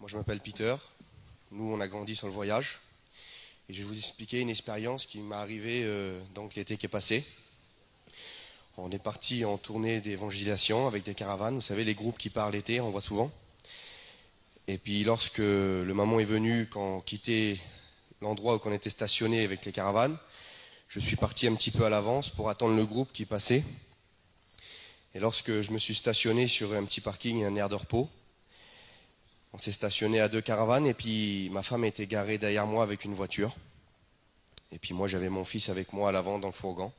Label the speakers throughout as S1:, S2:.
S1: Moi, je m'appelle Peter. Nous, on a grandi sur le voyage. Et je vais vous expliquer une expérience qui m'est arrivée donc l'été qui est passé. On est parti en tournée d'évangélisation avec des caravanes. Vous savez, les groupes qui partent l'été, on voit souvent. Et puis, lorsque le moment est venu, quand on quittait l'endroit où on était stationné avec les caravanes, je suis parti un petit peu à l'avance pour attendre le groupe qui passait. Et lorsque je me suis stationné sur un petit parking, un aire de repos, on s'est stationné à 2 caravanes et puis ma femme était garée derrière moi avec une voiture. Et puis moi j'avais mon fils avec moi à l'avant dans le fourgon.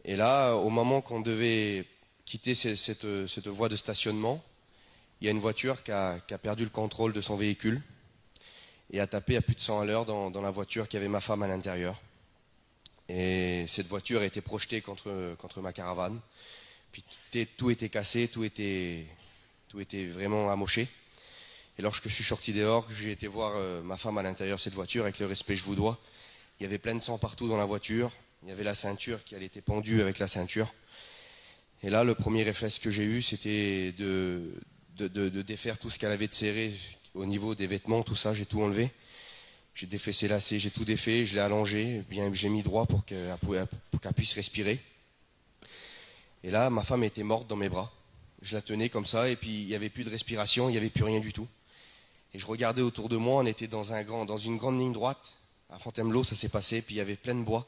S1: Et là, au moment qu'on devait quitter cette voie de stationnement, il y a une voiture qui a perdu le contrôle de son véhicule et a tapé à plus de 100 à l'heure dans la voiture qui avait ma femme à l'intérieur. Et cette voiture a été projetée contre ma caravane. Puis tout était cassé, tout était vraiment amoché. Et lorsque je suis sorti dehors, j'ai été voir ma femme à l'intérieur de cette voiture, avec le respect que je vous dois. Il y avait plein de sang partout dans la voiture. Il y avait la ceinture qui était pendue avec la ceinture. Et là, le premier réflexe que j'ai eu, c'était de défaire tout ce qu'elle avait de serré au niveau des vêtements, tout ça, j'ai tout enlevé. J'ai défait ses lacets, j'ai tout défait, je l'ai allongé, bien j'ai mis droit pour qu'elle puisse respirer. Et là, ma femme était morte dans mes bras. Je la tenais comme ça, et puis il n'y avait plus de respiration, il n'y avait plus rien du tout. Et je regardais autour de moi, on était dans une grande ligne droite. À Fontainebleau, ça s'est passé, puis il y avait plein de bois.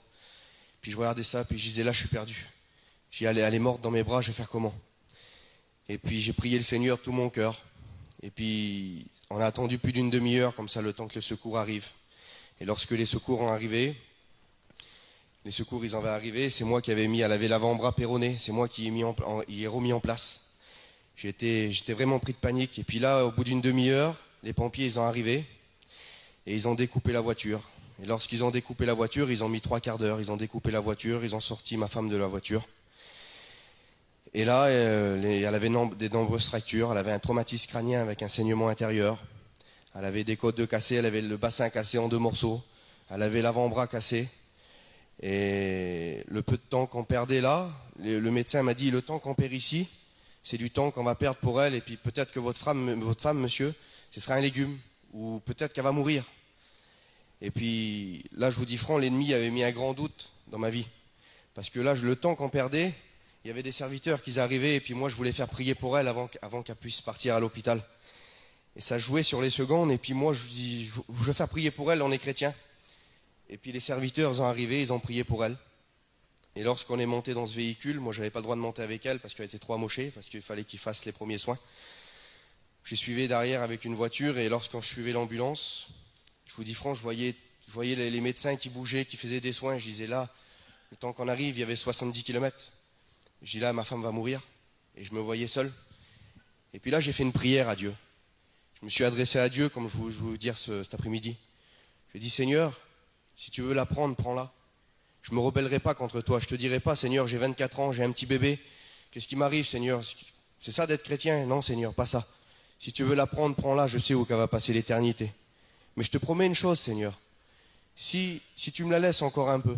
S1: Puis je regardais ça, puis je disais, là, je suis perdu. J'ai dit, elle est morte dans mes bras, je vais faire comment? Et puis j'ai prié le Seigneur de tout mon cœur. Et puis on a attendu plus d'une demi-heure, comme ça, le temps que le secours arrive. Et lorsque les secours ont arrivé, ils avaient arrivé, c'est moi qui avais elle avait l'avant-bras péroné, c'est moi qui ai remis en place. J'étais vraiment pris de panique. Et puis là, au bout d'une demi-heure, les pompiers, ils ont arrivé et ils ont découpé la voiture. Et lorsqu'ils ont découpé la voiture, ils ont mis 3 quarts d'heure. Ils ont découpé la voiture, ils ont sorti ma femme de la voiture. Et là, elle avait de nombreuses fractures. Elle avait un traumatisme crânien avec un saignement intérieur. Elle avait des côtes de cassées, elle avait le bassin cassé en 2 morceaux. Elle avait l'avant-bras cassé. Et le peu de temps qu'on perdait là, le médecin m'a dit, le temps qu'on perd ici, c'est du temps qu'on va perdre pour elle. Et puis peut-être que votre femme, monsieur, ce sera un légume. Ou peut-être qu'elle va mourir. Et puis là, je vous dis franc, l'ennemi avait mis un grand doute dans ma vie. Parce que là, le temps qu'on perdait, il y avait des serviteurs qui arrivaient. Et puis moi, je voulais faire prier pour elle avant qu'elle puisse partir à l'hôpital. Et ça jouait sur les secondes. Et puis moi, je dis, je veux faire prier pour elle, on est chrétien. Et puis les serviteurs sont arrivés, ils ont prié pour elle. Et lorsqu'on est monté dans ce véhicule, moi, je n'avais pas le droit de monter avec elle parce qu'elle était trop amochée, parce qu'il fallait qu'il fasse les premiers soins. Je suivais derrière avec une voiture et lorsqu'on suivait l'ambulance, je vous dis franc, je voyais les médecins qui bougeaient, qui faisaient des soins. Je disais là, le temps qu'on arrive, il y avait 70 km. Je dis là, ma femme va mourir. Et je me voyais seul. Et puis là, j'ai fait une prière à Dieu. Je me suis adressé à Dieu, comme je vais vous dire cet après-midi. J'ai dit, Seigneur, si tu veux la prendre, prends-la. Je ne me rebellerai pas contre toi. Je ne te dirai pas, Seigneur, j'ai 24 ans, j'ai un petit bébé. Qu'est-ce qui m'arrive, Seigneur? C'est ça d'être chrétien? Non, Seigneur, pas ça. Si tu veux la prendre, prends-la, je sais où qu'elle va passer l'éternité. Mais je te promets une chose, Seigneur. Si tu me la laisses encore un peu,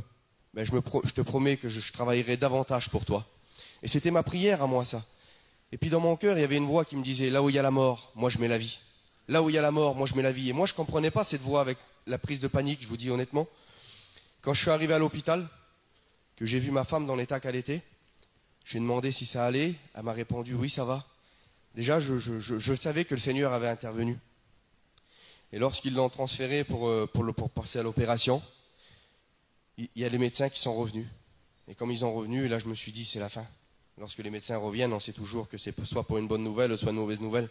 S1: ben je te promets que je travaillerai davantage pour toi. Et c'était ma prière à moi, ça. Et puis dans mon cœur, il y avait une voix qui me disait, là où il y a la mort, moi je mets la vie. Là où il y a la mort, moi je mets la vie. Et moi je ne comprenais pas cette voix avec la prise de panique, je vous dis honnêtement. Quand je suis arrivé à l'hôpital, que j'ai vu ma femme dans l'état qu'elle était, je lui ai demandé si ça allait. Elle m'a répondu, oui, ça va. Déjà, je savais que le Seigneur avait intervenu. Et lorsqu'ils l'ont transféré pour passer à l'opération, il y a les médecins qui sont revenus. Et comme ils sont revenus, là je me suis dit, c'est la fin. Lorsque les médecins reviennent, on sait toujours que c'est soit pour une bonne nouvelle, soit une mauvaise nouvelle.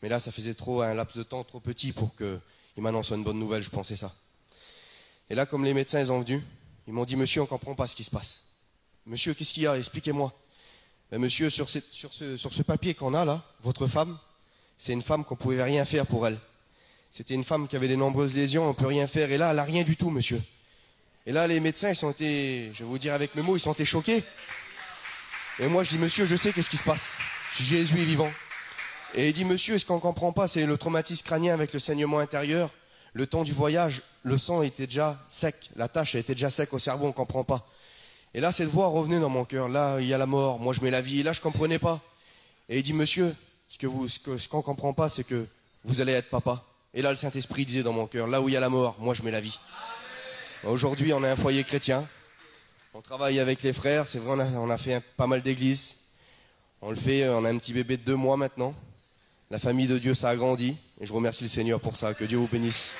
S1: Mais là, ça faisait un laps de temps trop petit pour qu'ils m'annoncent une bonne nouvelle, je pensais ça. Et là, comme les médecins ils sont venus, ils m'ont dit, monsieur, on ne comprend pas ce qui se passe. Monsieur, qu'est-ce qu'il y a? Expliquez-moi. Ben, monsieur, sur ce papier qu'on a là, votre femme, c'est une femme qu'on ne pouvait rien faire pour elle. C'était une femme qui avait de nombreuses lésions, on ne peut rien faire. Et là, elle n'a rien du tout, monsieur. Et là, les médecins, ils ont été, je vais vous dire avec mes mots, ils ont été choqués. Et moi, je dis, monsieur, je sais qu'est-ce qui se passe. Jésus est vivant. Et il dit, monsieur, ce qu'on ne comprend pas, c'est le traumatisme crânien avec le saignement intérieur. Le temps du voyage, le sang était déjà sec. La tache était déjà sec au cerveau, on ne comprend pas. Et là, cette voix revenait dans mon cœur. Là, il y a la mort, moi je mets la vie. Et là, je ne comprenais pas. Et il dit, monsieur, ce qu'on ne comprend pas, c'est que vous allez être papa. Et là, le Saint-Esprit disait dans mon cœur, là où il y a la mort, moi je mets la vie. Aujourd'hui, on est un foyer chrétien. On travaille avec les frères. C'est vrai, on a fait pas mal d'églises. On le fait, on a un petit bébé de 2 mois maintenant. La famille de Dieu, ça a grandi. Et je remercie le Seigneur pour ça. Que Dieu vous bénisse.